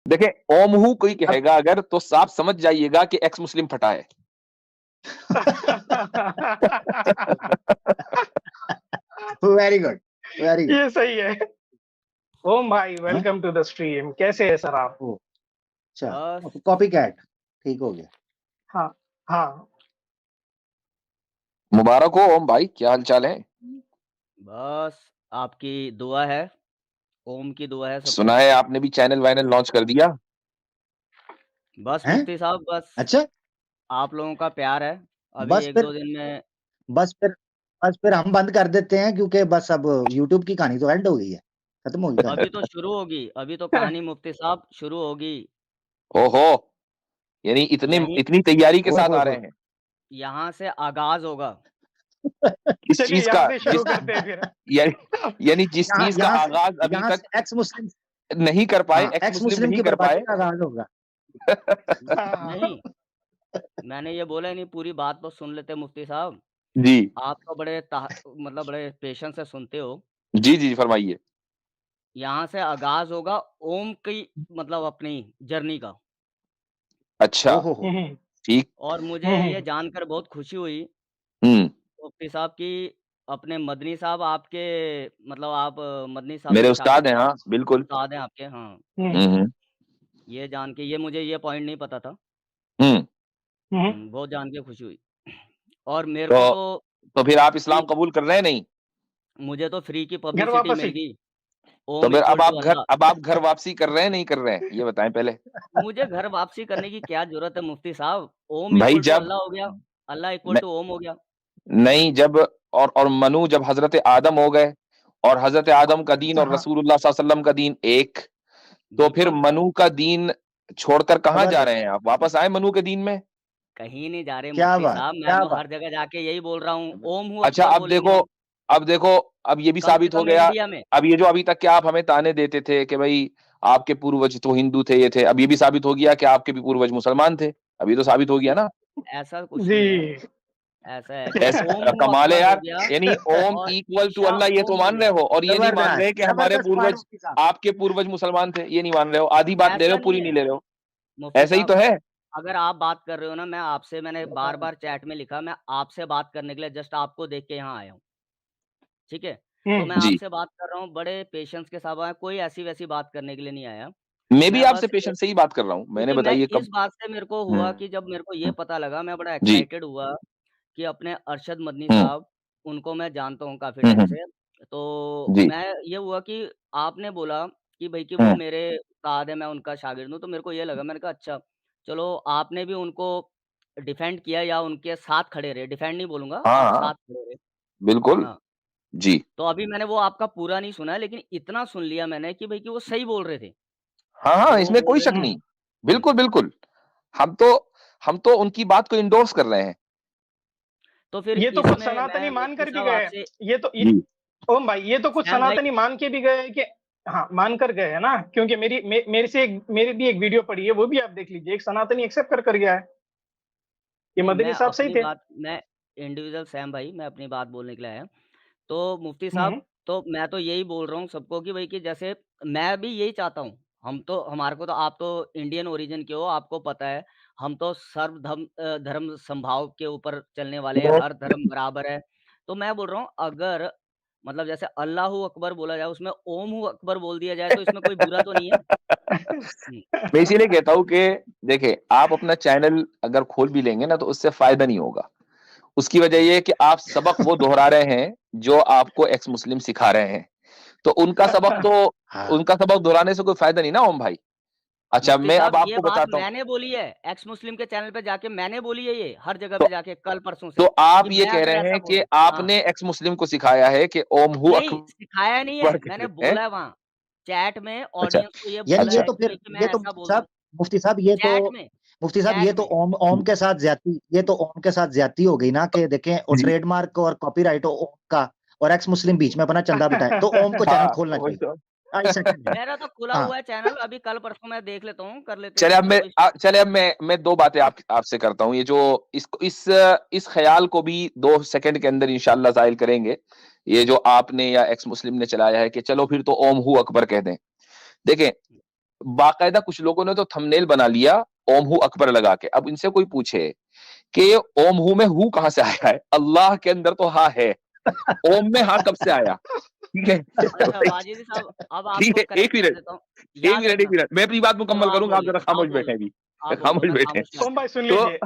देखें ओम हूँ कोई कहेगा अगर तो साफ समझ जाइएगा कि एक्स मुस्लिम फटा है। Very good, very good. ये सही है। ओम भाई वेलकम टू द स्ट्रीम, कैसे है सर आप? अच्छा कॉपी कैट ठीक हो गया। हाँ हाँ मुबारक हो ओम भाई, क्या हाल चाल है? बस आपकी दुआ है, ओम की दुआ है सब सुना पे। है आपने भी चैनल वाइनल लॉन्च कर दिया। बस हैं? मुफ्ती साहब बस अच्छा आप लोगों का प्यार है, अभी बस 1-2 दिन में बस फिर हम बंद कर देते हैं क्योंकि बस अब यूट्यूब की कहानी तो एंड हो गई है, खत्म हो गई कहानी। अभी तो शुरू होगी, अभी तो कहानी मुफ्ती साहब शुरू होगी। ओहो, यानी इतनी तैयारी के साथ आ रहे हैं। यहाँ से आगाज होगा। किस चलिए चीज का? यहाँ से शुरू करते हैं फिर। यानी जिस चीज का आगाज अभी तक एक्स मुस्लिम नहीं कर पाए, एक्स मुस्लिम नहीं की कर पाए। बर्बादी का आगाज होगा। नहीं, मैंने ये बोला नहीं, पूरी बात तो सुन लेते मुफ्ती साहब। जी आप तो मतलब बड़े पेशेंस से सुनते हो। जी जी फरमाइए। यहाँ से आगाज होगा ओम की मतलब अपनी जर्नी का। अच्छा ओहो ठीक। और मुझे ये जानकर बहुत खुशी हुई मुफ्ती साहब की अपने मदनी साहब आपके मतलब आप मदनी साहब मेरे के उस्ताद शागिर्द हैं, हैं, हाँ बिल्कुल। उस्ताद हैं आपके। हाँ, ये जान के मुझे ये पॉइंट नहीं पता था। बहुत जान के खुशी हुई। और मेरे को तो फिर आप इस्लाम कबूल कर रहे हैं नहीं? मुझे तो फ्री की घर पब्लिसिटी वापस मिल ही। गई। तो ओम फिर इक्वल टू अल्लाह। अब आप घर वापसी कर रहे हैं नहीं कर रहे हैं, ये बताएं पहले। मुझे घर वापसी करने की क्या जरूरत है मुफ्ती साहब? ओम भाई इक्वल टू जब अल्लाह हो गया, अल्लाह इक्वल टू ओम हो गया। नहीं जब और मनु जब हजरत आदम हो गए और हजरत आदम का दीन और रसूलुल्लाह सल्लल्लाहु अलैहि वसल्लम का दीन एक, तो फिर बिल्कुल। मनु का दीन छोड़कर कहाँ जा रहे हैं आप? वापस आए मनु के दीन में। कहीं नहीं जा रहे क्या मुफ्ती बात, साहब, मैं क्या तो बात। हर जगह जाके यही बोल रहा हूँ, ओम हूँ अच्छा अकबर अब बोलेंगे देखो, हम, अब ये भी कम से साबित हो कम गया। इंडिया में। अब ये जो अभी तक क्या आप हमें ताने देते थे कि भाई आपके पूर्वज तो हिंदू थे, ये थे, अब ये भी साबित हो गया कि आपके भी पूर्वज मुसलमान थे। अब ये तो साबित हो गया ना। ऐसा कुछ नहीं है, जी ऐसा है कि ऐसा ओम हूँ कमाल है अकबर हो यार। गया यानी ओम और इक्वल टू ईशा अल्लाह ये तो ओम हो मान रहे गया। हो, और ये नहीं मान रहे कि हमारे जबरदस्त पॉइंट पूर्वज मुफ्ती साहब। आपके पूर्वज मुसलमान थे, ये नहीं मान रहे हो। आधी बात ले रहे ऐसा हो, पूरी नहीं नहीं है ले रहे हो। मुफ्ती ऐसा ही तो साहब, है। अगर आप बात कर रहे हो ना, मैंने बार-बार चैट में लिखा, मैं आपसे बात करने के लिए जस्ट आपको देख के यहाँ आया हूँ, ठीक है? तो मैं जी आपसे बात कर रहा हूँ, बड़े पेशेंस के साथ आया, कोई ऐसी-वैसी बात करने के लिए नहीं आया। मैं भी मैं आपसे बस पेशेंस से ही बात कर रहा हूँ, मैंने क्योंकि मैं बताइए इस कब। बात से मेरे को हुआ कि जब मेरे को ये पता लगा, मैं बड़ा जी एक्साइटेड हुआ कि अपने अरशद मदनी साहब, उनको मैं जानता हूँ काफ़ी टाइम हम्म से। तो जी मैं ये हुआ कि आपने बोला कि भई कि वो मेरे उस्ताद हैं, मैं उनका शागिर्द हूँ, तो मेरे को ये लगा, मैंने कहा अच्छा, चलो आपने भी उनको डिफेंड किया या उनके साथ खड़े रहे, डिफेंड नहीं बोलूँगा, हाँ आप हाँ साथ खड़े रहे। बिल्कुल। हाँ, जी तो अभी मैंने वो आपका पूरा नहीं सुना है, लेकिन इतना सुन लिया मैंने कि भई कि वो सही बोल रहे थे। हाँ जो हाँ वो इसमें बोल कोई रहे शक थे नहीं। हुँ। बिल्कुल बिल्कुल। हम तो उनकी बात को इंडोर्स कर रहे हैं। तो फिर ये तो कुछ इसमें मैं सनातनी मान मुफ्ती कर भी साहब गए। आपसे ये तो जी ओम भाई ये तो कुछ सैम भाई सनातनी मान के भी गए कि हाँ मान कर गए है ना, क्योंकि मेरी भी एक वीडियो पड़ी है, वो भी आप देख लीजिए, एक सनातनी एक्सेप्ट कर गया है कि नहीं, मदनी साहब सही थे। मैं इंडिविजुअल सैम भाई, मैं अपनी बात बोलने के लिए आया। तो मुफ्ती हम्म साहब, तो मैं तो यही बोल रहा हूँ सबको कि भई कि जैसे मैं भी यही चाहता हूँ। हमारे को तो आप तो इंडियन ओरिजिन के हो, आपको पता है, हम तो धर्म समभाव के ऊपर चलने वाले हैं, हर धर्म बराबर है। तो मैं बोल रहा हूँ अगर मतलब जैसे अल्लाहू अकबर बोला जाए, उसमें ओम हू अकबर बोल दिया जाए, तो इसमें कोई बुरा तो नहीं है? हुँ, मैं इसीलिए कहता हूँ कि देखिए आप अपना चैनल अगर खोल भी लेंगे ना तो उससे फायदा नहीं होगा। उसकी वजह ये है कि आप सबक वो दोहरा रहे हैं जो आपको एक्स मुस्लिम सिखा रहे हैं। तो हाँ उनका सबक दोहराने से कोई फायदा नहीं ना ओम भाई। अच्छा मुफ्ती मैं अब साहब ये आपको बात बताता हूँ। मैंने बोली है, एक्स मुस्लिम के चैनल पे जाके मैंने बोली है ये, हर जगह तो पे जाके कल परसों तो से, आप कि ये मैं कह अगर रहे ऐसा हैं कि बोलूँ हाँ, आपने एक्स मुस्लिम को सिखाया है कि ओम हु नहीं सिखाया नहीं है, अकबर मैंने कहते हैं। बोला है वहाँ, चैट में अच्छा ऑडियंस को ये यानी बोला ये है तो कि फिर भई कि मैं ऐसा बोल दूँ, मुफ्ती साहब चैट में मुफ्ती साहब ये चैट तो में। ओम के साथ ज्यादती हो गई ना कि देखें और जी ट्रेडमार्क और कॉपीराइट हो ओम का और एक्स मुस्लिम बीच में अपना चंदा बिठाए तो ओम को चैनल हाँ खोलना वही चाहिए। तो। इस सेकंड में मेरा तो खुला हाँ हुआ है चैनल, अभी कल परसों मैं देख लेता हूँ, कर लेते हैं चले अब इसमें मैं कोई चले अब मैं दो बातें आपसे करता हूँ। ये जो इस ख्याल को भी 2 सेकंड के अंदर इंशाल्लाह जाहिर करेंगे। ये जो आपने या एक्स मुस्लिम ने चलाया है कि चलो फिर तो ओम हु अकबर कह दें। देखें बाकायदा कुछ लोगों ने तो थंबनेल बना लिया ओम हु अकबर लगा के। अब इनसे कोई पूछे कि ये ओम हु में हु कहां से आया है, अल्लाह के अंदर तो हा है, ओम में हा कब से आया? ठीक है अच्छा वाजिदी साहब, अब ठीक आपको है, करेक्ट कर देता हूँ। एक याद मिनट, एक रखना। मिनट, मैं अपनी बात मुकम्मल आप करूंगा, आप बोलिए, जरा आप खामोश बोलिए, बैठे अभी, आप बोलिए, खामोश मैं बैठे। खामोश नहीं ओम भाई सुन तो लीजिए,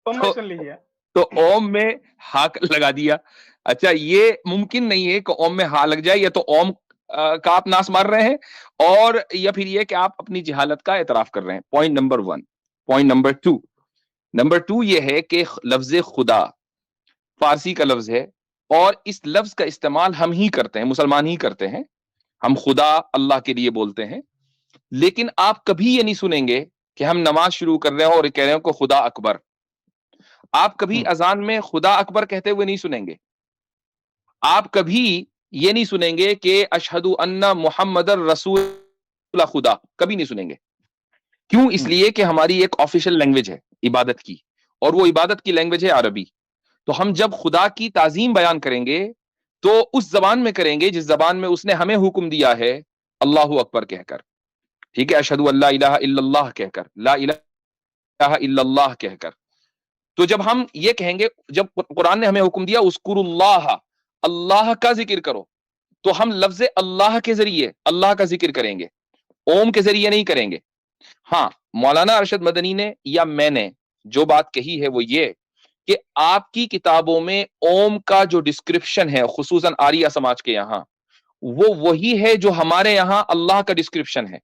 ओम भाई सुन लीजिए। तो ओम में हा लगा दिया। अच्छा, ये मुमकिन नहीं है कि ओम में हा लग जाए, या तो ओम का आप नाश मार रहे हैं, और या फिर ये कि आप अपनी जहालत का एतराफ कर रहे हैं। Point number 1। पॉइंट नंबर 2 ये है कि लफ्ज खुदा फारसी का लफ्ज है, और इस लफ्ज का इस्तेमाल हम ही करते हैं, मुसलमान ही करते हैं। हम खुदा अल्लाह के लिए बोलते हैं, लेकिन आप कभी ये नहीं सुनेंगे कि हम नमाज शुरू कर रहे हो और कह रहे हो को खुदा अकबर। आप कभी अजान में खुदा अकबर कहते हुए नहीं सुनेंगे। आप कभी ये नहीं सुनेंगे कि अशहदु अन्ना मुहम्मदर रसूल खुदा, कभी नहीं सुनेंगे। क्यों? इसलिए कि हमारी एक ऑफिशियल लैंग्वेज है इबादत की, और वो इबादत की लैंग्वेज है अरबी। तो हम जब खुदा की ताजीम बयान करेंगे तो उस जबान में करेंगे जिस जबान में उसने हमें हुक्म दिया है, अल्लाहु अकबर कहकर। ठीक है, अशहदु अल्ला इलाहा इल्लल्लाह कहकर, ला इलाहा इल्लल्लाह कहकर। तो जब हम ये कहेंगे, जब कुरान ने हमें हुक्म दिया उस्कुरुल्लाह, अल्लाह का जिक्र करो, तो हम लफ्ज अल्लाह के जरिए अल्लाह का जिक्र करेंगे, ओम के जरिए नहीं करेंगे। हाँ, मौलाना अरशद मदनी ने या मैंने जो बात कही है वो ये कि आपकी किताबों में ओम का जो डिस्क्रिप्शन है, खुसूसन आरिया समाज के यहाँ, वो वही है जो हमारे यहाँ अल्लाह का डिस्क्रिप्शन है।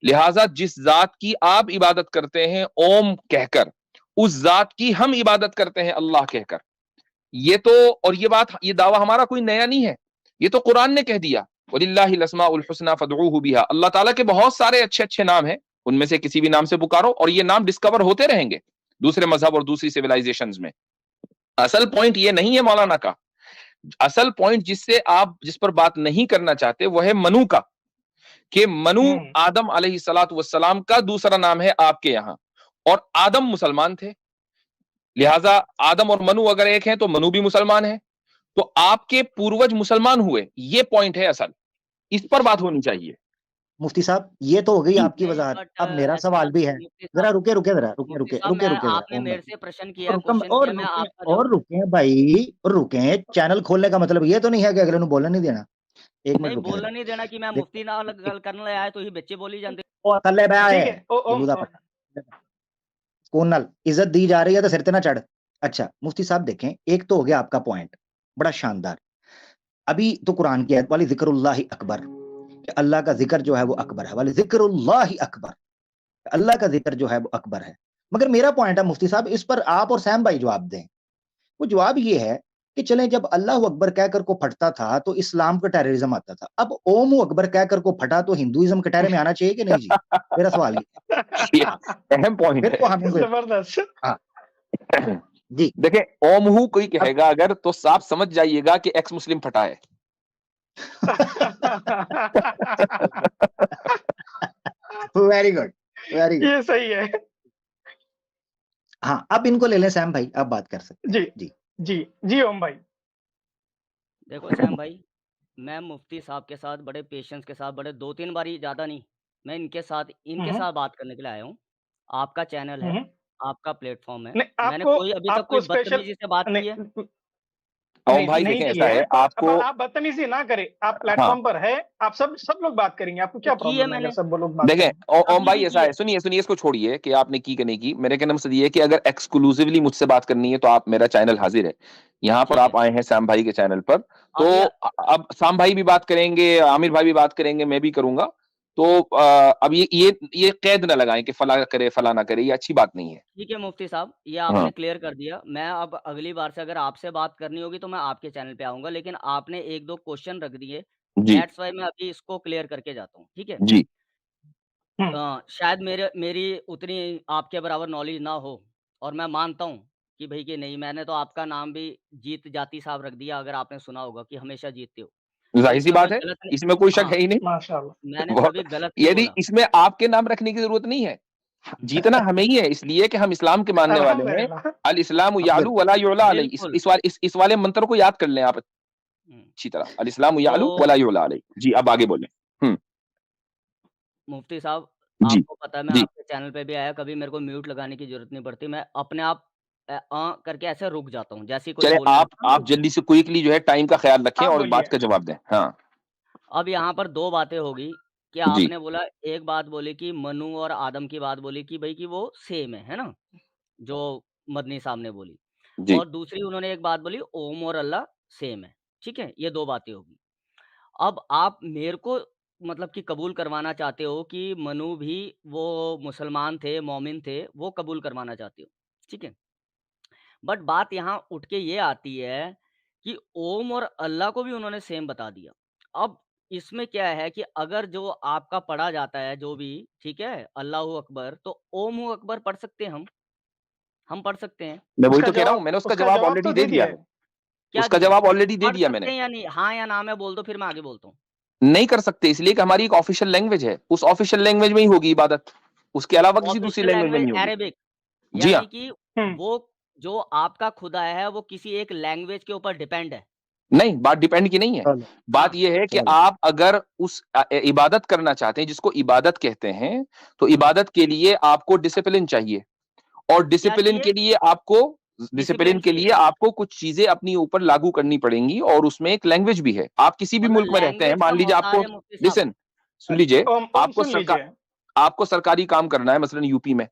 लिहाजा जिस जात की आप इबादत करते हैं ओम कहकर, उस जात की हम इबादत करते हैं अल्लाह कहकर। ये तो, और ये बात, ये दावा हमारा कोई नया नहीं है, ये तो कुरान ने कह दिया, वलिल्लाहिल अस्माउल हुस्ना फदऊहु बिहा। अल्लाह ताला के बहुत सारे अच्छे अच्छे नाम हैं, उनमें से किसी भी नाम से पुकारो, और ये नाम डिस्कवर होते रहेंगे दूसरे मजहब और दूसरी सिविलाइजेशंस में। असल पॉइंट ये नहीं है मौलाना का। असल पॉइंट जिस पर बात नहीं करना चाहते वो है मनु का, कि मनु आदम अलैहिस्सलातु वस्सलाम का दूसरा नाम है आपके यहाँ, और आदम मुसलमान थे, लिहाजा आदम और मनु अगर एक हैं तो मनु भी मुसलमान है, तो आपके पूर्वज मुसलमान हुए। ये पॉइंट है असल, इस पर बात होनी चाहिए। मुफ्ती साहब, ये तो हो गई आपकी नहीं, वजाहत। बट अब मेरा ऐसा सवाल भी है, मुफ्ती जरा साहब, रुके रुके, जरा रुके मुफ्ती रुके साहब, रुके मैं रुके जरा आपने ओम भाई, मेरे से प्रश्न किया है, और क्वेश्चन और किया, मैं रुके आपका और रुके भाई, और रुके। चैनल खोलने का मतलब ये तो नहीं है कि अगले ਨੂੰ बोलने नहीं देना। एक मिनट नहीं रुके बोलना जरा। नहीं देना कि मैं देख, मुफ्ती नाल गल करने लगा है तो ही बच्चे बोली जाते। ਉਹ ਥੱਲੇ ਬਹਿ ठीक ਹੈ है ओम ਗੁਰੂ ਦਾ ਪਤਾ कौन नाल इज्जत दी जा रही है तो सिर ते ना चढ़। अच्छा मुफ्ती साहब देखें, एक तो हो गया आपका पॉइंट बड़ा शानदार। अभी तो कुरान की आयत वाली जिक्रुल्लाह अकबर, अल्लाह का जिक्र जो है वो अकबर है, वाली जिक्रुल्लाह अकबर, अल्लाह का जिक्र जो है वो अकबर है। मगर मेरा पॉइंट है मुफ्ती साहब, इस पर आप और सैम भाई जवाब दें। वो जवाब ये है कि चलें, जब अल्लाह अकबर कहकर को फटता था तो इस्लाम का टेररिज्म आता था, अब ओम अकबर कहकर को फटा तो हिंदुइज्म के टेरे में आना चाहिए कि नहीं जी? मेरा सवाल ये अहम पॉइंट फिर तो हमें जबरदस्त। हाँ जी देखें, ओमहू कोई कहेगा अगर तो साफ समझ जाइएगा कि एक्स मुस्लिम फटा है। Very good, very good. ये सही है। हाँ, अब इनको ले लें सैम भाई, अब बात कर सकते जी हैं। जी जी जी ओम भाई। देखो सैम भाई, मैं मुफ्ती साहब के साथ बड़े पेशेंस के साथ, बड़े 2-3 बारी ज़्यादा नहीं, मैं इनके साथ बात करने के लिए आया हूँ। आपका चैनल है, आपका प्लेटफ़ॉर्म है। नहीं मैंने कोई अभी तक कोई स्पेशल बदतमीज़ी से बात की है? ओम भाई देखें, ऐसा है, तो आपको आप बदतमीजी ना करें, आप प्लेटफॉर्म पर है, आप सब लोग बात करेंगे, आपको क्या की है प्रॉब्लम है मैंने। अगर सब लोग बात देखें, करें? ओम अभी भाई भी ऐसा की है, सुनिए सुनिए, इसको छोड़िए कि आपने की कि नहीं की। मेरे कहने से ये है कि अगर एक्सक्लूसिवली मुझसे बात करनी है तो आप, मेरा चैनल हाजिर है, यहाँ पर ठीक आप है। आए हैं श्याम भाई के चैनल पर, तो अभी अब श्याम भाई भी बात करेंगे, आमिर भाई भी बात करेंगे, मैं भी करूंगा। तो अब ये कैद ना लगाएं कि फला करे फला ना करे, ये अच्छी बात नहीं है। ठीक है मुफ्ती साहब, ये हाँ आपने क्लियर कर दिया। मैं अब अगली बार से अगर आपसे बात करनी होगी तो मैं आपके चैनल पे आऊँगा, लेकिन आपने 1-2 क्वेश्चन रख दिए, जी दैट्स व्हाई मैं अभी इसको क्लियर करके जाता हूँ, ठीक है? जी शायद मेरी उतनी आपके बराबर नॉलेज ना हो, और मैं मानता हूँ कि भई कि नहीं, मैंने तो आपका नाम भी जीत जाती साहब रख दिया, अगर आपने सुना होगा कि हमेशा जीतते हो। तो जाहिर सी इसमें कोई बात है, गलत नहीं। इसमें कोई शक हाँ, है ही नहीं। माशाल्लाह। मैंने बहुत, कभी गलत नहीं यदि बोला। इसमें आपके नाम रखने की जरूरत नहीं है, जीतना हमें ही है, इसलिए कि हम इस्लाम के मानने वाले हैं। अल्हम्दुलिल्लाह। अल इस्लाम अब यालू वला युला अलैहि। बिल्कुल। इस वाले मंत्र को याद कर लें आप हुँ, अच्छी तरह, अल इस्लाम यालू तो वला युला अलैहि। जी अब आगे बोलें। मुफ्ती साहब, जी, आपको पता है मैं जी। आपके चैनल पे भी आया, कभी मेरे को म्यूट लगाने की ज़रूरत नहीं पड़ती। मैं अपने आप करके ऐसे रुक जाता हूँ। जैसे ही कोई चले बोलने लगता है ना आप जल्दी से क्विकली जो है टाइम का ख्याल रखें आप और बात बोलिए। का जवाब दें। हाँ, अब यहाँ पर 2 बातें हो गई कि जी, आपने बोला, एक बात बोली कि मनु और आदम की बात बोली कि भई कि वो सेम है ना? जो मदनी साहब ने बोली। जी। और दूसरी उन्होंने एक बात बोली, ओम और अल्लाह सेम है। ठीक है? ये 2 बातें हो गई। अब आप मेरे को मतलब कि कबूल करवाना चाहते हो कि मनु भी वो मुसलमान थे, मोमिन थे, वो कबूल करवाना चाहते हो। ठीक है? बट बात यहाँ उठ के ये आती है कि ओम और अल्लाह को भी उन्होंने सेम बता दिया। अब इसमें क्या है कि अगर जो आपका पढ़ा जाता है जो भी, ठीक है? अल्लाहू अकबर, तो ओम अकबर पढ़ सकते हैं हम पढ़ सकते हैं। मैं वही तो कह रहा हूँ, मैंने उसका उसका जवाब जवाब ऑलरेडी तो दे दे दिया दिया है। है। क्या उसका दिया? जवाब ऑलरेडी दे पढ़ दिया सकते मैंने। हैं या नहीं? हाँ या ना में बोल दो, फिर मैं आगे बोलता हूँ। नहीं कर सकते इसलिए कि हमारी एक ऑफिशियल लैंग्वेज है। उस ऑफिशियल लैंग्वेज में ही होगी इबादत। उसके अलावा किसी दूसरी ऑफ़िशियल लैंग्वेज में लैंग्वेज नहीं होगी। अरेबिक, जी हाँ। यानी कि हुँ। वो जो आपका खुदा है, वो किसी एक लैंग्वेज के ऊपर डिपेंड है। नहीं, बात डिपेंड की नहीं है। चलो बात हाँ, ये है कि चलो आप अगर उस इबादत करना चाहते हैं जिसको इबादत कहते हैं, तो हाँ। इबादत के लिए आपको डिसिप्लिन चाहिए और क्या चाहिए? डिसिप्लिन डिसिप्लिन के चाहिए। लिए आपको कुछ चीज़ें अपनी ऊपर लागू करनी पड़ेंगी और उसमें एक लैंग्वेज भी है। आप किसी भी मतलब मुल्क में रहते हैं, लैंग्वेज का मान लीजिए मोहताज आपको है मुफ्ती साहब। लिसन सुन लीजिए, ओम ओम आपको सुन लीजिए। आपको सरकारी काम करना है मसलन यूपी में।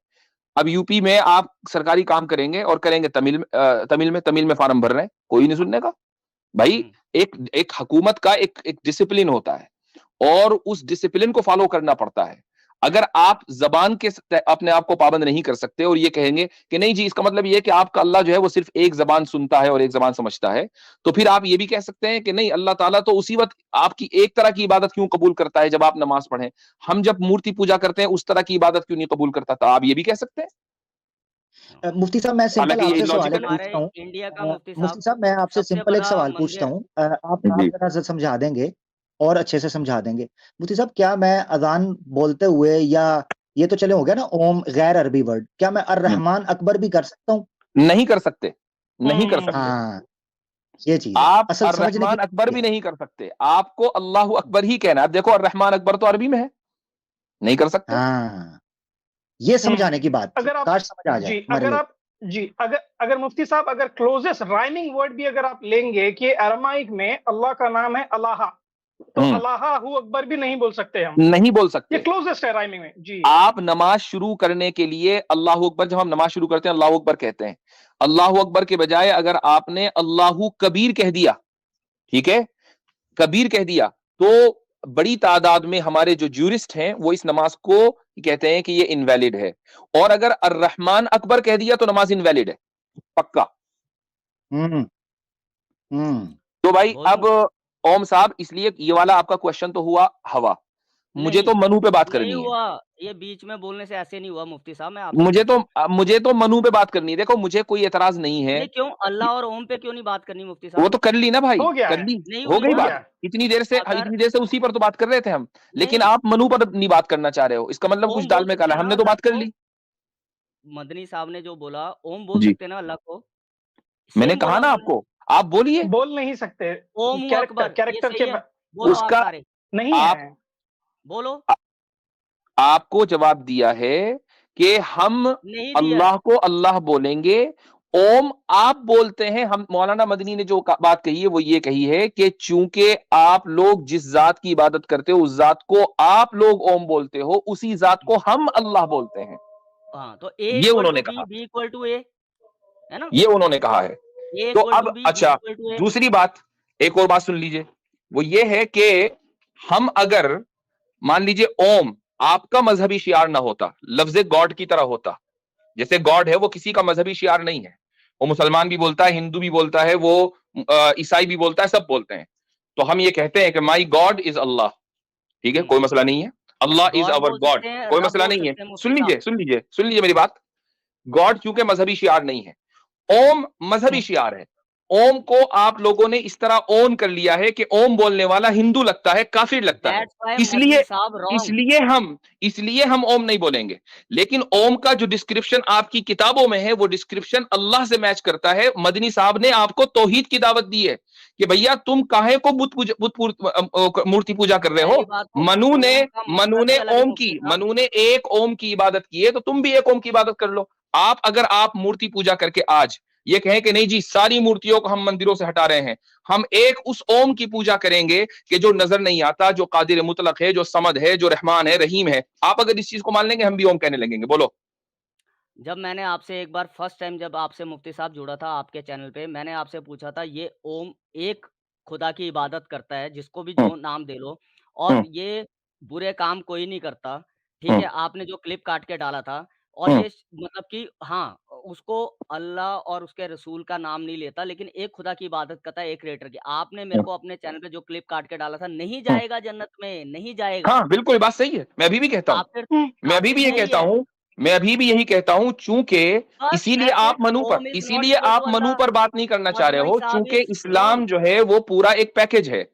अब यूपी में आप सरकारी काम करेंगे और करेंगे तमिल में फॉर्म भर रहे हैं, कोई नहीं सुनने का। भाई हुँ, एक एक हुकूमत का एक डिसिप्लिन होता है और उस डिसिप्लिन को फॉलो करना पड़ता है। अगर आप ज़बान के अपने आप को पाबंद नहीं कर सकते और ये कहेंगे कि नहीं जी इसका मतलब ये है कि आपका अल्लाह जो है वो सिर्फ एक ज़बान सुनता है और एक ज़बान समझता है, तो फिर आप ये भी कह सकते हैं कि नहीं अल्लाह ताला तो उसी वक़्त आपकी एक तरह की इबादत क्यों कबूल करता है जब आप नमाज़ पढ़ें? हम जब मूर्ति पूजा करते हैं उस तरह की इबादत क्यों नहीं कबूल करता? तो आप ये भी कह सकते हैं। हाँ। मुफ्ती साहब मैं सिंपल हालाँकि ये आपसे सवाल एक इलॉजिकल है। पूछता हमारे हूँ। इंडिया का मुफ्ती मुफ्ती साहब साहब मैं आपसे सबसे सिंपल एक बड़ा सवाल पूछता मंदिर। हूँ। आप जी। ज़रा सा समझा देंगे और अच्छे से समझा देंगे। मुफ्ती साहब क्या मैं अज़ान बोलते हुए या ये तो चले हो गया ना ओम गैर अरबी वर्ड, क्या मैं हुँ। अर्रहमान अकबर भी कर सकता हूँ? नहीं कर सकते, नहीं कर सकते। हुँ। हाँ, ये चीज़ है। आप असल समझने की अर्रहमान अकबर ये भी है। नहीं कर सकते। आपको अल्लाहू अकबर ही कहना है। अब देखो अर्रहमान अकबर तो अरबी में है, नहीं कर सकते। हाँ, ये हुँ। समझाने की बात थी। अगर आप काश समझ आ जाए जी, हमारे अगर लिए। आप जी, अगर मुफ्ती साहब अगर क्लोज़ेस्ट राइमिंग वर्ड भी अगर आप लेंगे कि अरामाइक में अल्लाह का नाम है अल्लाह, तो हुँ, अल्लाहू अकबर भी नहीं बोल सकते हम। नहीं बोल ये सकते। क्लोज़ेस्ट है राइमिंग में। जी। आप नमाज़ शुरू करने के लिए अल्लाहू अकबर जब हम नमाज़ शुरू करते हैं अल्लाहू अकबर कहते हैं। अल्लाहू अकबर के बजाय अगर आपने अल्लाहू कबीर कह दिया, ठीक है? कबीर कह दिया, तो बड़ी तादाद में हमारे जो ज्यूरिस्ट हैं, वो इस नमाज़ को कहते हैं कि ये इनवैलिड है और अगर अर्रहमान अकबर कह दिया तो नमाज़ इनवैलिड है, पक्का। हुँ, हुँ। तो भाई अब बोलूँ? ओम साहब इसलिए ये वाला आपका क्वेश्चन तो हुआ हवा। मुझे नहीं, तो मनु पे बात नहीं करनी है। हुआ। ये बीच में बोलने से ऐसे नहीं हुआ मुफ्ती साहब, मैं आपसे पूछ रहा हूँ। मुझे तो मनु पे बात करनी है। देखो मुझे कोई एतराज़ नहीं है। नहीं क्यों अल्लाह और ओम पे क्यों नहीं बात करनी मुफ्ती वो साहब? तो कर ली ना भाई, हो गया कर है, ली। नहीं हो हुई गई हो ना? गया बात। है। अगर इतनी देर से उसी पर तो बात कर रहे थे हम। लेकिन नहीं, आप मनु पर नहीं बात करना चाह रहे हो। इसका मतलब कुछ ओम दाल बोल में सकते काला हैं है। ना हमने तो अल्लाह बात कर को? ली। मदनी साहब ने जो बोला, ओम बोल जी, सकते हैं ना अल्लाह को? मैंने सेम कहा बोला ना उन्होंने। आपको, आप बोलिए। बोल नहीं सकते। ओम अकबर, ये कैरेक्टर सही के है? ब बोलो आप उसका सारे, नहीं आप है। बोलो। आ आपको जवाब दिया है कि हम नहीं दिया है। अल्लाह को अल्लाह बोलेंगे। ओम आप बोलते हैं। हम मौलाना मदनी ने जो बात कही है वो ये कही है कि चूंकि आप लोग जिस जात की इबादत करते हो उस जात को आप लोग ओम बोलते हो, उसी जात को हम अल्लाह बोलते हैं। हाँ, तो ए ये इक्वल टू उन्होंने बी, कहा। बी इक्वल टू ए, है ना? ये उन्होंने कहा है। ए तो इक्वल टू अब बी अच्छा, इक्वल टू ए। दूसरी बात, एक और बात सुन लीजिए। वो ये है कि हम अगर मान लीजिए ओम आपका मजहबी शियार ना होता, लफ्ज़ गॉड की तरह होता। जैसे गॉड है वो किसी का मजहबी शियार नहीं है। वो मुसलमान भी बोलता है, हिंदू भी बोलता है, वो ईसाई भी बोलता है, सब बोलते हैं। तो हम ये कहते हैं कि माई गॉड इज अल्लाह। ठीक है, हुँ, कोई मसला नहीं है। अल्लाह इज गॉड अवर बोल गॉड, सकते हैं, कोई रब मसला बोल नहीं है। सकते हैं मुफ्ती साहब। सुन लीजिए मेरी बात। गॉड चूंकि मजहबी शियार नहीं है, ओम मजहबी हुँ। शियार है। ओम को आप लोगों ने इस तरह ओन कर लिया है कि ओम बोलने वाला हिंदू लगता है, काफिर लगता है, दैट्स व्हाई इसलिए मदनी साहब रॉन्ग। इसलिए हम ओम नहीं बोलेंगे। लेकिन ओम का जो डिस्क्रिप्शन आपकी किताबों में है वो डिस्क्रिप्शन अल्लाह से मैच करता है। मदनी साहब ने आपको तौहीद की दावत दी है कि भैया तुम काहे को मूर्ति पूजा कर रहे हो। पहली बात तो ओम का मकसद ही अलग है मुफ्ती साहब। मनु ने एक ओम की इबादत की है, तो तुम भी एक ओम की इबादत कर लो। आप अगर आप मूर्ति पूजा करके आज ये कहें कि नहीं जी सारी मूर्तियों को हम मंदिरों से हटा रहे हैं, हम एक उस ओम की पूजा करेंगे कि जो नजर नहीं आता, जो कादिर मुतलक है, जो समद है, जो रहमान है, रहीम है, आप अगर इस चीज को मान लेंगे हम भी ओम कहने लगेंगे। बोलो। जब मैंने आपसे एक बार फर्स्ट टाइम जब आपसे मुफ्ती साहब जुड़ा था आपके चैनल पे, मैंने आपसे पूछा था ये ओम एक खुदा की इबादत करता है, जिसको भी जो नाम दे लो, और ये बुरे काम कोई नहीं करता, ठीक है? आपने जो क्लिप काट के डाला था और ये मतलब कि हाँ, उसको अल्लाह और उसके रसूल का नाम नहीं लेता, लेकिन एक खुदा की इबादत करता है, एक क्रिएटर की। आपने मेरे को अपने चैनल पे जो क्लिप काट के डाला था, नहीं जाएगा जन्नत में, नहीं जाएगा। हाँ बिल्कुल, बात सही है, मैं अभी भी कहता हूँ, काफिर मैं अभी काफिर भी ये नहीं कहता है। हूँ, मैं अभी भी यही कहता हूँ, चूंकि बस इसीलिए दैट्स आप इट, ओम इज़ नॉट इसीलिए इक्वल आप टू मनु अल्लाह। पर बात नहीं करना चाह रहे मदनी हो, साहब चूंकि इज़ इस्लाम रॉन्ग। जो है वो पूरा एक पैकेज है।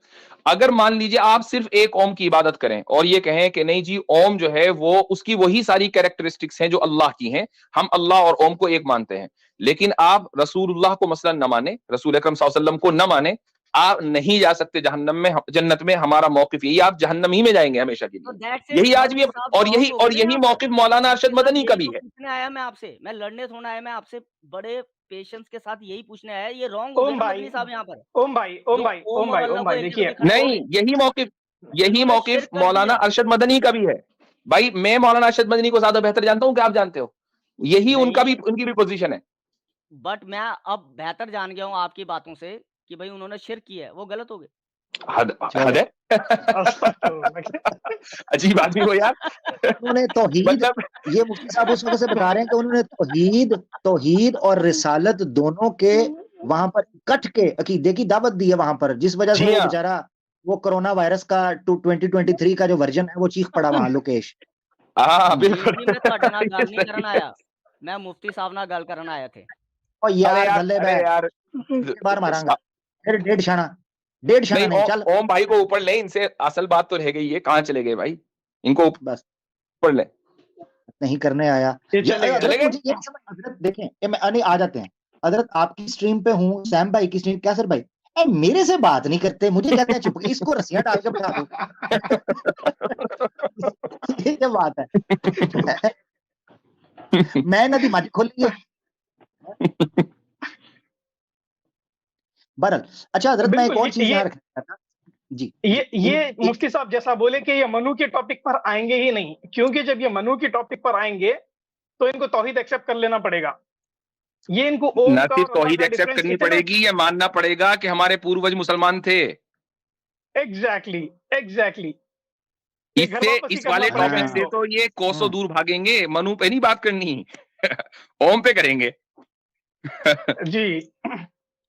अगर मान लीजिए आप सिर्फ एक ओम की इबादत करें और ये कहें कि नहीं जी ओम जो है वो उसकी वही सारी कैरेक्टरिस्टिक्स हैं जो अल्लाह की हैं, हम अल्लाह और ओम को एक मानते हैं, लेकिन आप रसूलुल्लाह को मसलन न माने, रसूल अकरम सल्लल्लाहु अलैहि वसल्लम को न माने, आप नहीं जा सकते जहन्नम में। जन्नत में हमारा मौकिफ यही, आप जहन्नम ही में जाएंगे हमेशा के तो लिए। दैट्स इट, यही आज भी मदनी साहब रॉन्ग हो गए और ना यही यहाँ पर। मौकिफ मौलाना अरशद मुफ्ती साहब मदनी का यही भी तो है। पूछने आया मैं आपसे, मैं लड़ने थोड़ा आया, मैं आपसे बड़े पेशेंस के साथ यही पूछने आया, ये रॉन्ग हो गए ओम ना भाई, मदनी साहब यहाँ पर, ओम भाई, ओम जो भाई, ओम ओम और भाई, अल्लाह ओम को भाई, एक देखिए, जगह पे खड़े नहीं, करें। यही उन्होंने मौकिफ शिर्क कर मौलाना दिया। अरशद मदनी का भी है। भाई मैं मौलाना अरशद मदनी को ज्यादा बेहतर जानता हूं कि आप जानते हो, यही उनका भी नहीं, उनकी भी पोजीशन है। बट मैं अब बेहतर जान गया हूँ आपकी बातों से कि भाई उन्होंने शिर्क किया है, वो गलत हो गए। हद है। अजीब आदमी हो यार। उन्होंने तौहीद, मतलब ये मुफ्ती साहब उस वक्त से बता रहे हैं कि उन्होंने तौहीद और रिसालत दोनों के वहां पर इकट्ठ के अकीदे की दावत दी है वहां पर, जिस वजह से जी वो हाँ। बेचारा वो कोरोना वायरस का 2023 का जो वर्जन है वो चीख पड़ा वहां लोकेश। हाँ ਵੀਰ बिल्कुल। ਜੀ मैं ਤੁਹਾਡੇ ਨਾਲ ਗੱਲ ये नहीं करन सही है। आया, मैं मुफ्ती साहब ਨਾਲ ਗੱਲ ਕਰਨ आया थे। और यार थल्ले अरे बैठ, यार बार मारांगा फिर डेढ़ शाना नहीं, नहीं चल ओम भाई को ऊपर ले, इनसे असल बात तो रह गई है, कहाँ चले गए भाई, इनको बस ऊपर ले। नहीं करने आया। ये चले गए। हजरत मुझे ये नहीं समझ, हजरत देखें नहीं आ जाते हैं हजरत आपकी स्ट्रीम पे हूँ, सैम भाई की स्ट्रीम, क्या सर भाई मेरे से बात नहीं करते, मुझे कहते हैं चुप, इसको रस्सियां डाल के बैठा दो। ये क्या बात है। मैं नदी मज खोली है बरल। अच्छा हजरत मैं एक और चीज यहाँ रखना था जी। ये मुफ्ती साहब जैसा बोले कि ये मनु के टॉपिक पर आएंगे ही नहीं, क्योंकि जब ये मनु के टॉपिक पर आएंगे तो इनको तौहीद एक्सेप्ट कर लेना पड़ेगा। ये इनको ओम ना का सिर्फ और अल्लाह तौहीद का एक्सेप्ट डिफरेंस करनी इतना, पड़ेगी, या मानना पड़ेगा कि हमारे पूर्वज मुसलमान थे। एग्जैक्टली ये घर इससे वापसी इस करना वाले पड़ेगा टॉपिक से इनको। तो ये कोसों दूर भागेंगे, मनु पे नहीं बात करनी। ओम पे करेंगे। जी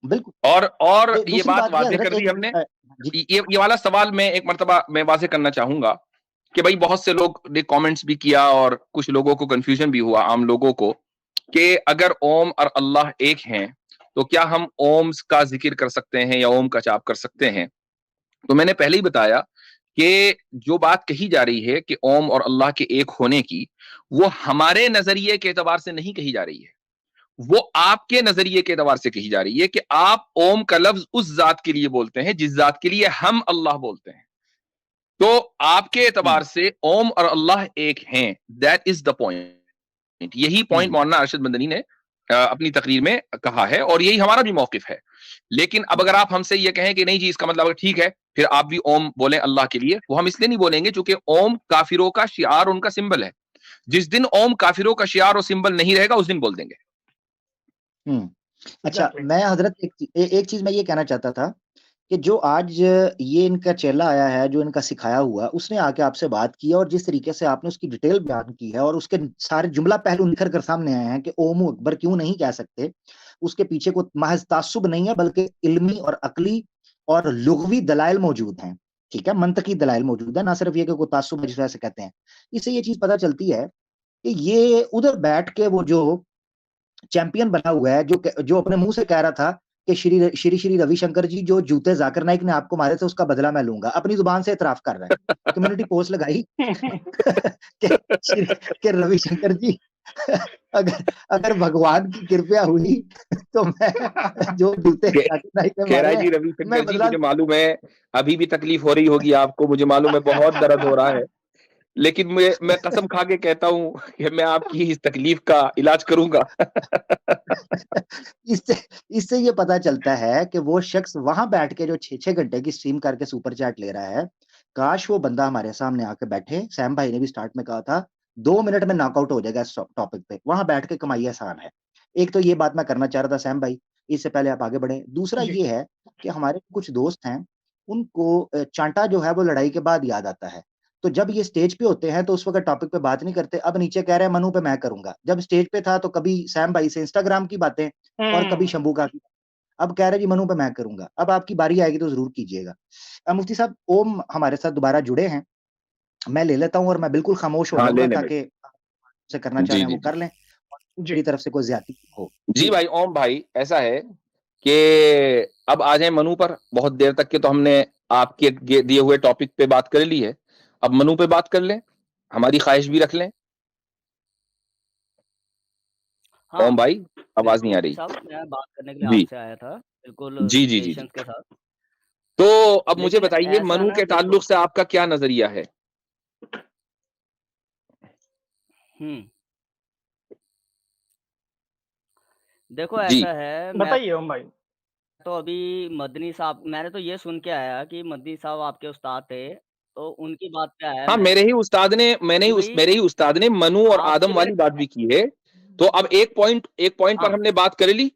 बिल्कुल। और ये दूसरी बात बात वाज़ेह हजरत कर दी एक हमने। जी ये वाला सवाल मैं एक मर्तबा मैं वाज़ेह करना चाहूंगा कि भाई बहुत से लोग ने कमेंट्स भी किया और कुछ लोगों को कंफ्यूजन भी हुआ, आम लोगों को, कि अगर ओम और अल्लाह एक हैं तो क्या हम ओम का जिक्र कर सकते हैं या ओम का जाप कर सकते हैं। तो मैंने पहले ही बताया कि जो बात कही जा रही है कि ओम और अल्लाह के एक होने की, वो हमारे नजरिए के एतबार से नहीं कही जा रही है, वो आपके नजरिए के एतबार से कही जा रही है कि आप ओम का लफ्ज उस जात के लिए बोलते हैं जिस जात के लिए हम अल्लाह बोलते हैं। तो आपके एतबार से ओम और अल्लाह एक हैं, दैट इज द पॉइंट। यही पॉइंट मौलाना अरशद मदनी ने अपनी तकरीर में कहा है और यही हमारा भी मौकिफ है। लेकिन अब अगर आप हमसे ये कहें कि नहीं जी इसका मतलब ठीक है फिर आप भी ओम बोलें अल्लाह के लिए, वो हम इसलिए नहीं बोलेंगे क्योंकि ओम काफिरों का शिआर, उनका सिंबल है। जिस दिन ओम काफिरों का शिआर और सिंबल नहीं रहेगा उस दिन बोल देंगे। अच्छा मैं हजरत एक चीज मैं ये कहना चाहता था कि जो आज ये इनका चेला आया है, जो इनका सिखाया हुआ, उसने आके आपसे बात की और जिस तरीके से आपने उसकी डिटेल बयान की है और उसके सारे जुमला पहलू निखर कर सामने आए हैं कि ओम अकबर क्यों नहीं कह सकते, उसके पीछे को महज तासुब नहीं है बल्कि इल्मी और अकली और लुगवी दलाइल मौजूद हैं। ठीक है, मंतकी दलाइल मौजूद है, ना सिर्फ ये कि कोई तासुब जिस तरह से कहते हैं। इससे ये चीज पता चलती है कि ये उधर बैठ के वो जो चैंपियन बना हुआ है, जो अपने मुंह से कह रहा था कि श्री श्री रविशंकर जी जो जूते जाकिर नाइक ने आपको मारे थे उसका बदला मैं लूंगा, अपनी जुबान से इतराफ कर रहा है। कम्युनिटी पोस्ट लगाई कि रविशंकर जी अगर अगर भगवान की कृपया हुई तो मैं जो जूते जाकिर नाइक ने कह रहा मारे है जी हैं रविशंकर मैं जी, बदला मुझे मालूम है अभी भी तकलीफ हो रही होगी आपको, मुझे मालूम है बहुत दर्द हो रहा है, लेकिन मैं कसम खा के कहता हूं कि मैं आपकी इस तकलीफ का इलाज करूंगा। इससे इससे ये पता चलता है कि वो शख्स वहां बैठ के जो 6-6 घंटे की स्ट्रीम करके सुपर चैट ले रहा है, काश वो बंदा हमारे सामने आके बैठे। सैम भाई ने भी स्टार्ट में कहा था 2 मिनट में नॉकआउट हो जाएगा इस टॉपिक पे, वहां बैठ के कमाई आसान है। एक तो ये बात मैं करना चाह रहा था सैम भाई, इससे पहले आप आगे बढ़े। दूसरा जी। ये है कि हमारे कुछ दोस्त हैं, उनको चांटा जो है वो लड़ाई के बाद याद आता है। तो जब ये स्टेज पे होते हैं तो उस वक्त टॉपिक पे बात नहीं करते, अब नीचे कह रहे हैं मनु पे मैं करूंगा। जब स्टेज पे था तो कभी सैम भाई से इंस्टाग्राम की बातें और कभी शंभू का, अब कह रहे जी मनु पे मैं करूंगा। अब आपकी बारी आएगी तो जरूर कीजिएगा। मुफ्ती साहब ओम हमारे साथ दोबारा जुड़े हैं, मैं ले लेता हूं और मैं बिल्कुल खामोश हो हाँ, ले जाऊंगा ले ताकि से करना चाह जी रहे हैं जी वो कर लें, जी। मेरी तरफ से कोई ज्यादती हो। जी भाई ओम भाई, ऐसा है कि अब आ जाए मनु पर। बहुत देर तक के तो हमने आपके दिए हुए टॉपिक पे बात कर ली है, अब मनु पे बात कर लें, हमारी ख्वाहिश भी रख लें। हाँ, ओम भाई आवाज नहीं आ बिल्कुल रही। साहब, मैं बात करने के लिए जी आपसे आया था, बिल्कुल जी जी जी जी। पेशेंस के साथ। तो अब मुझे लेकिन बताइए ऐसा मनु ना के देखो ताल्लुक से आपका क्या नजरिया है? देखो जी ऐसा है, मैं बताइए ओम भाई। तो अभी मदनी साहब, मैंने तो ये सुन के आया कि मदनी साहब आपके उस्ताद थे, तो उनकी बात पे आया हाँ, मैं मेरे ही उस्ताद ने कि भई मेरे ही उस्ताद ने मनु और आदम आपके वाली बात भी की है। तो अब एक पॉइंट पर हाँ, हमने बात कर ली,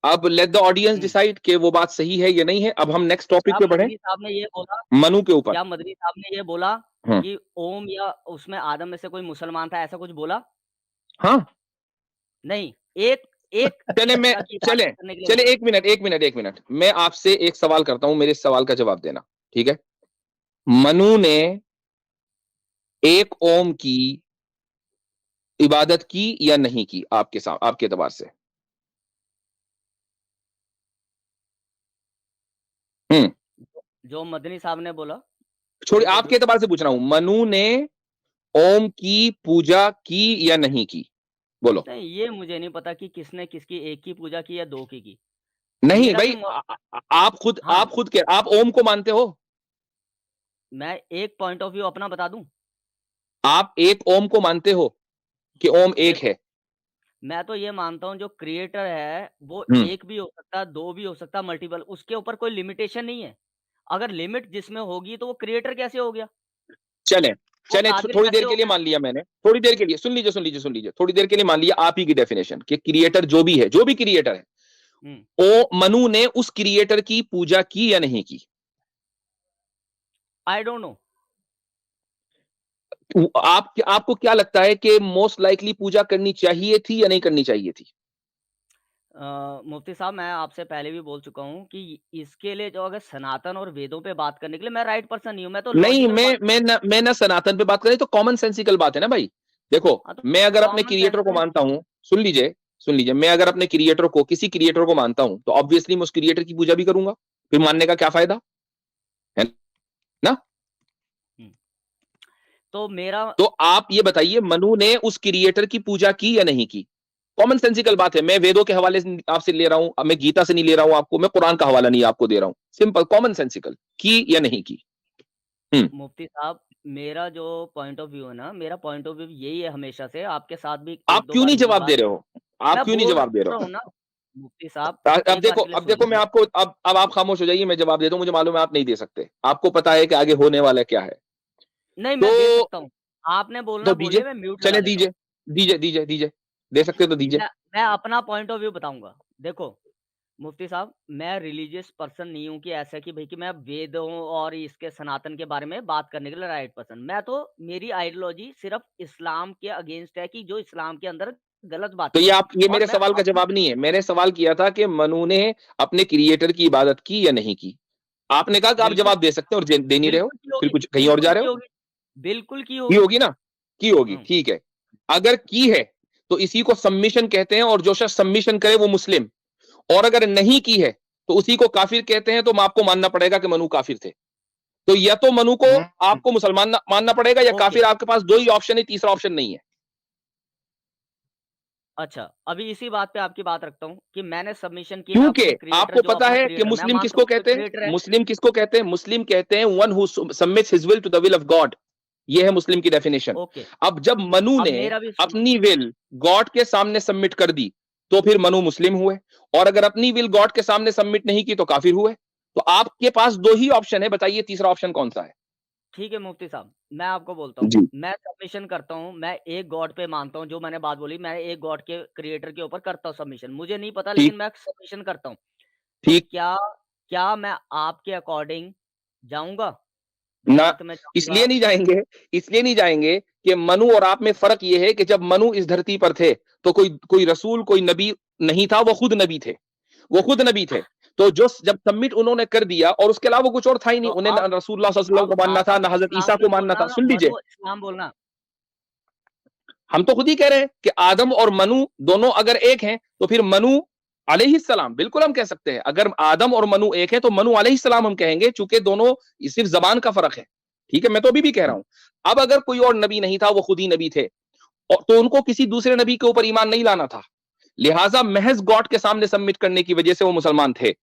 अब लेट द ऑडियंस डिसाइड कि वो बात सही है या नहीं है। अब हम नेक्स्ट टॉपिक पे बढ़े, मदनी साहब ने ये बोला मनु के ऊपर। क्या मदनी साहब ने ये बोला हम्म, कि ओम या उसमें आदम में से कोई मुसलमान था, ऐसा कुछ बोला? हाँ नहीं, एक एक चले मैं जगह की चले इबादत करने के लिए चले बोला। एक मिनट मैं आपसे एक सवाल करता हूं, मेरे इस सवाल का जवाब देना, ठीक है? मनु ने एक ओम की इबादत की या नहीं की आपके साथ, आपके एतबार से? हम्म, जो मदनी साहब ने बोला, छोड़िए, उनको आपके जो एतबार से पूछ रहा हूं, मनु ने ओम की पूजा की या नहीं की? बोलो। नहीं, ये मुझे नहीं पता कि किसने किसकी एक की पूजा की या 2 की। नहीं मेरा भाई, जो म हाँ, आप खुद आप ओम को मानते हो? मैं एक पॉइंट ऑफ व्यू अपना बता दूँ? आप एक ओम को मानते हो कि ओम एक देखो, है? मैं तो ये मानता हूँ जो क्रिएटर है, वो हम्म, 1 भी हो सकता है, 2 भी हो सकता है, मल्टीपल, उसके ऊपर कोई लिमिटेशन नहीं है। अगर लिमिट जिसमें होगी तो वो क्रिएटर कैसे हो गया? चलें वो चलें, कादिर थोड़ी देर कैसे हो के लिए गया? मान लिया मैंने, थोड़ी देर के लिए सुन लीजिए, थोड़ी देर के लिए मान लिया आप ही की डेफिनेशन कि क्रिएटर जो भी है, जो भी क्रिएटर है, हुँ, ओ मनु ने उस क्रिएटर की पूजा की या नहीं की? I don't know. आपको क्या लगता है कि मोस्ट लाइकली पूजा करनी चाहिए थी या नहीं करनी चाहिए थी? मुफ्ती साहब, मैं आपसे पहले भी बोल चुका हूँ कि इसके लिए जो अगर सनातन और वेदों पे बात करने के लिए मैं राइट पर्सन नहीं हूँ, मैं तो नहीं, लॉजिकल बात मैं ना सनातन पे बात करें तो कॉमन सेंसिकल बात है ना भाई। देखो, हाँ, तो मैं अगर अपने कॉमन क्रिएटर सेंस को में मानता हूं, सुन लीजिए, मैं अगर अपने क्रिएटर को, किसी क्रिएटर को मानता हूं तो ऑब्वियसली मैं उस क्रिएटर की पूजा भी करूंगा, फिर मानने का क्या फायदा है ना? हुँ, तो मेरा तो आप ये बताइए मनु ने उस क्रिएटर की पूजा की या नहीं की? कॉमन सेंसिकल बात है, मैं वेदों के हवाले से आपसे ले रहा हूं, अब मैं गीता से नहीं ले रहा हूं आपको, मैं कुरान का हवाला नहीं आपको दे रहा हूं, सिंपल कॉमन सेंसिकल, की या नहीं की? मुफ्ती साहब, मेरा जो पॉइंट ऑफ व्यू है ना, मेरा पॉइंट ऑफ व्यू यही है हमेशा से, आपके साथ भी आप 1-2 क्यों बार नहीं ये जवाब दे बात रहे हो? आप मैं क्यों नहीं बोल जवाब दे रहे रहा हो? हूँ ना, मुफ्ती साहब, अब एक बार के लिए सुन देखो मैं लीजिए। आपको, अब आप खामोश हो जाइए, मैं जवाब देता हूं, मुझे मालूम है आप नहीं दे सकते, आपको पता है कि आगे होने वाला क्या है। नहीं, मैं दे तो सकता हूँ। आपने तो बोलना दीजिए, बोलिए, मैं म्यूट लगा चले लेता हूँ। दीजिए, दे सकते हो तो दीजिए। मैं अपना पॉइंट ऑफ व्यू बताऊँगा। देखो, मुफ्ती साहब, मैं रिलीजियस पर्सन नहीं हूँ कि ऐसा कि भई कि मैं वेदों और इसके सनातन के बारे में बात करने के लिए राइट पर्सन। मैं तो मेरी आइडियोलॉजी सिर्फ़ इस्लाम के अगेंस्ट है कि जो इस्लाम के अंदर गलत तो बातें हैं ये और मेरे मैं सवाल का अपनी जवाब नहीं है, मैंने सवाल किया था कि मनु ने अपने क्रिएटर की इबादत की या नहीं की? आपने कहा कि आप बिल्कुल जवाब दे सकते हैं और दे नहीं रहे हो, बिल्कुल की फिर होगी, कुछ कहीं और जा रहे हो। बिल्कुल की की होगी। होगी ना? की होगी, हुँ, ठीक है। अगर की है तो इसी को सबमिशन कहते हैं, और जो शख्स सबमिशन करे वो मुस्लिम, और अगर नहीं की है तो उसी को काफिर कहते हैं, तो आपको मानना पड़ेगा कि मनु काफिर थे। तो या तो मनु को आपको मुसलमान मानना पड़ेगा या काफिर। आपके पास दो ही ऑप्शन है, तीसरा ऑप्शन नहीं है। अच्छा, अभी इसी बात पे आपकी बात रखता हूँ कि मैंने सबमिशन किया क्योंकि अपने क्रिएटर आपको जो पता अपना है कि क्रिएटर मैं मुस्लिम मानता किसको हूँ कोई कहते हैं? क्रिएटर है। मुस्लिम किसको कहते हैं? मुस्लिम कहते हैं one who submits his will to the will of God. ये है मुस्लिम की डेफिनेशन। ओके, अब जब मनु अब ने मेरा भी सुन अपनी विल गॉड के सामने सबमिट कर दी, तो फिर मनु मुस्लिम हुए, और अगर अपनी विल गॉड के सामने सबमिट नहीं की तो काफिर हुए। तो आपके पास दो ही ऑप्शन है, बताइए तीसरा ऑप्शन कौन सा है? ठीक है मुफ्ती साहब, मैं आपको बोलता हूँ, जी। मैं सबमिशन करता हूँ, मैं एक गॉड पे मानता हूँ, जो मैंने बात बोली, मैं एक गॉड के क्रिएटर के ऊपर करता हूँ सबमिशन। मुझे नहीं पता, ठीक लेकिन मैं सबमिशन करता हूँ। तो ठीक क्या क्या मैं आपके अकॉर्डिंग जाऊँगा? ना, गलत में जाऊँगा? इसलिए नहीं जाएंगे, इसलिए नहीं जाएंगे कि मनु और आप में फर्क ये है कि जब मनु इस धरती पर थे तो कोई रसूल, कोई नबी नहीं था, वो खुद नबी थे, वो खुद नबी थे। तो जो जब सबमिट उन्होंने कर दिया, और उसके अलावा कुछ और था ही नहीं, तो उन्हें ना अब रसूलुल्लाह सल्लल्लाहु अलैहि वसल्लम को मानना था, आदम ना हजरत इस्लाम ईसा को नहीं मानना था। बोलना, सुन लीजिए, मनु इस्लाम बोलना। हम तो खुद ही कह रहे हैं कि आदम और मनु दोनों अगर एक हैं तो फिर मनु अलैहिस्सलाम, बिल्कुल हम कह सकते हैं। अगर आदम और मनु एक है तो मनु अलैहिस्सलाम हम कहेंगे, चूंकि दोनों सिर्फ जबान का फर्क है। ठीक है, मैं तो अभी भी कह रहा हूं। अब अगर कोई और नबी नहीं था, वो खुद ही नबी थे, और तो उनको किसी दूसरे नबी के ऊपर ईमान नहीं लाना था, लिहाजा महज गॉड के सामने सबमिट करने की वजह से वो मुसलमान थे।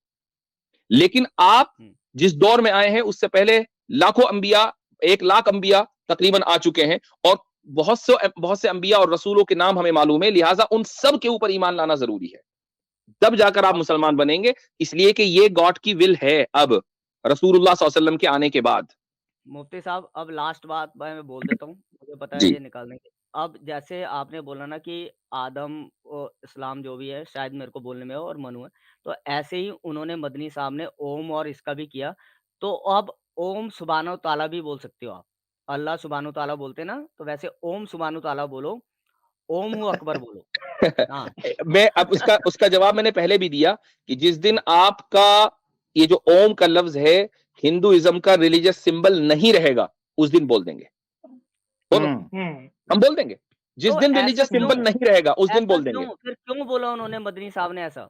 लेकिन आप जिस दौर में आए हैं उससे पहले लाखों अंबिया, 1 लाख अंबिया तकरीबन आ चुके हैं, और बहुत से अंबिया और रसूलों के नाम हमें मालूम है। लिहाजा उन सब के ऊपर ईमान लाना जरूरी है, तब जाकर आप मुसलमान बनेंगे। इसलिए कि ये गॉड की विल है अब रसूलुल्लाह सल्लल्लाहु अलैहि वसल्लम के आने के बाद। मुफ्ती साहब, अब लास्ट बात मैं बोल देता हूँ, मुझे पता है जी ये निकाल देंगे। अब जैसे आपने बोला ना कि आदम इस्लाम जो भी है, शायद मेरे को बोलने में हो, और मनु है, तो ऐसे ही उन्होंने मदनी साहब ने ओम और इसका भी किया। तो अब ओम सुब्हानहू तआला भी बोल सकते हो आप। अल्लाह सुब्हानहू तआला बोलते हैं ना, तो वैसे ओम सुब्हानहू तआला बोलो, ओम हू अकबर बोलो। हाँ। मैं अब उसका उसका जवाब मैंने पहले भी दिया कि जिस दिन आपका ये जो ओम का लफ्ज है हिंदुइज्म का रिलीजियस सिंबल नहीं रहेगा, उस दिन बोल देंगे। बोलो, हम बोल देंगे। जिस तो दिन ऐसा रिलीजियस क्यों? सिंबल नहीं रहेगा उस दिन ऐसा बोल देंगे। क्यों? फिर क्यों बोला उन्होंने मदनी साहब ने ऐसा?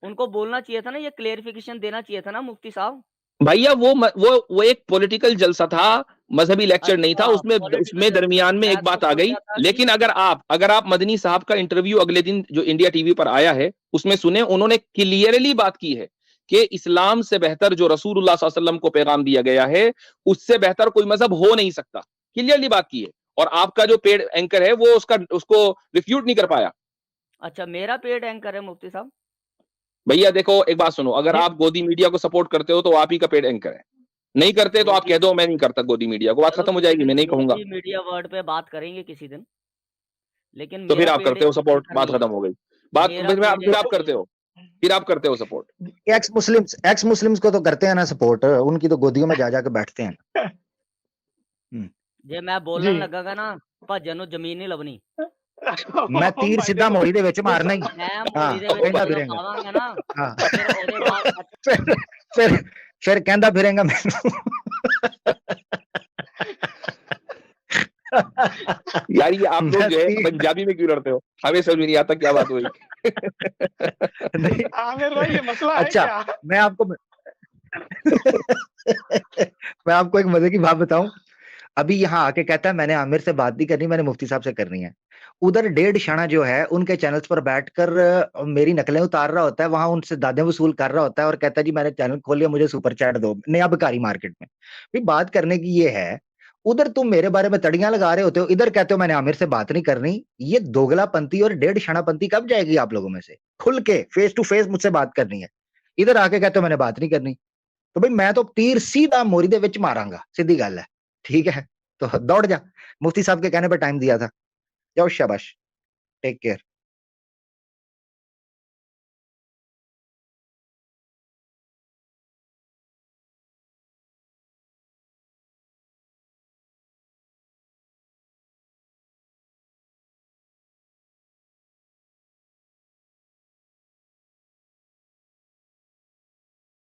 उनको बोलना चाहिए था ना, ये क्लेरिफिकेशन देना चाहिए था ना मुफ्ती साहब। भैया वो एक पॉलिटिकल जलसा था, मजहबी लेक्चर नहीं था। अच्छा, उसमें पॉलिटिकल उसमें जलसा। दरमियान में मैं एक तो बात आ गई। सोचा था लेकिन कि अगर आप मदनी साहब का इंटरव्यू अगले दिन जो इंडिया टीवी पर आया है उसमें सुने, उन्होंने क्लियरली बात की है कि इस्लाम से बेहतर जो रसूलुल्लाह सल्लल्लाहु अलैहि वसल्लम को पैगाम दिया गया है, उससे बेहतर कोई मजहब हो नहीं सकता। क्लियरली बात की है, और आपका जो पेड एंकर है वो उसको रिफ्यूट नहीं कर पाया। अच्छा, मेरा पेड एंकर है मुफ्ती साहब? भैया देखो, एक बात सुनो, अगर ये आप गोदी मीडिया को सपोर्ट करते हो तो आप ही का पेड एंकर है। नहीं करते तो आप गोदी कह दो मैं नहीं करता गोदी मीडिया को, बात चलो खत्म हो किसी जाएगी, दिन मैं नहीं कहूंगा। गोदी मीडिया वर्ड पे बात करेंगे किसी दिन। लेकिन तो फिर मेरा आप पेड करते हो सपोर्ट, एंकर बात नहीं है। खत्म हो गई। बात मेरा फिर पेड फिर आप एंकर करते हो, फिर आप करते हो सपोर्ट। एक्स मुस्लिम्स को तो करते हैं ना सपोर्ट, उनकी तो गोदियों में जा के बैठते हैं। जे मैं बोलन लगागा ना, ਭੱਜਣ ਨੂੰ ਜ਼ਮੀਨ ਨਹੀਂ ਲੱਭਣੀ। मैं तीर सीधा मोड़ी दे विच मारना ही। मैं हाँ, मोड़ी ਦੇ ਵਿੱਚ कहना ਜਦੋਂ फिरेंगा। ਪਾਵਾਂਗਾ ਨਾ, हाँ, ਫਿਰ ਉਹਦੇ ਬਾਅਦ फिर कहता फिरेंगा मैनू। यार ये आप लोग मैं जो है तीर पंजाबी में क्यों लड़ते हो, हमें समझ में नहीं आता क्या बात हुई। नहीं, आमिर भाई ये मसला है अच्छा क्या? मैं आपको एक मजे की बात बताऊं। अभी यहाँ आके कहता है मैंने आमिर से बात नहीं करनी, मैंने मुफ्ती साहब से करनी है। उधर 1.5 शाना जो है उनके चैनल्स पर बैठकर मेरी नकलें उतार रहा होता है, वहां उनसे दादे वसूल कर रहा होता है और कहता है जी मैंने चैनल खोल लिया, मुझे सुपर चैट दो, नया भिखारी मार्केट में। भी बात करने की ये है, उधर तुम मेरे बारे में तड़ियां लगा रहे होते हो, इधर कहते हो मैंने आमिर से बात नहीं करनी। ये दोगलापंथी और 1.5 शानापंथी कब जाएगी आप लोगों में से? खुल के फेस टू फेस मुझसे बात करनी है, इधर आके कहते हो मैंने बात नहीं करनी। तो भाई मैं तो तीर सीधा मोरी दे विच मारांगा, सीधी गल है। ठीक है, तो दौड़ जा, मुफ्ती साहब के कहने पर टाइम दिया था। जाओ शाबाश, टेक केयर।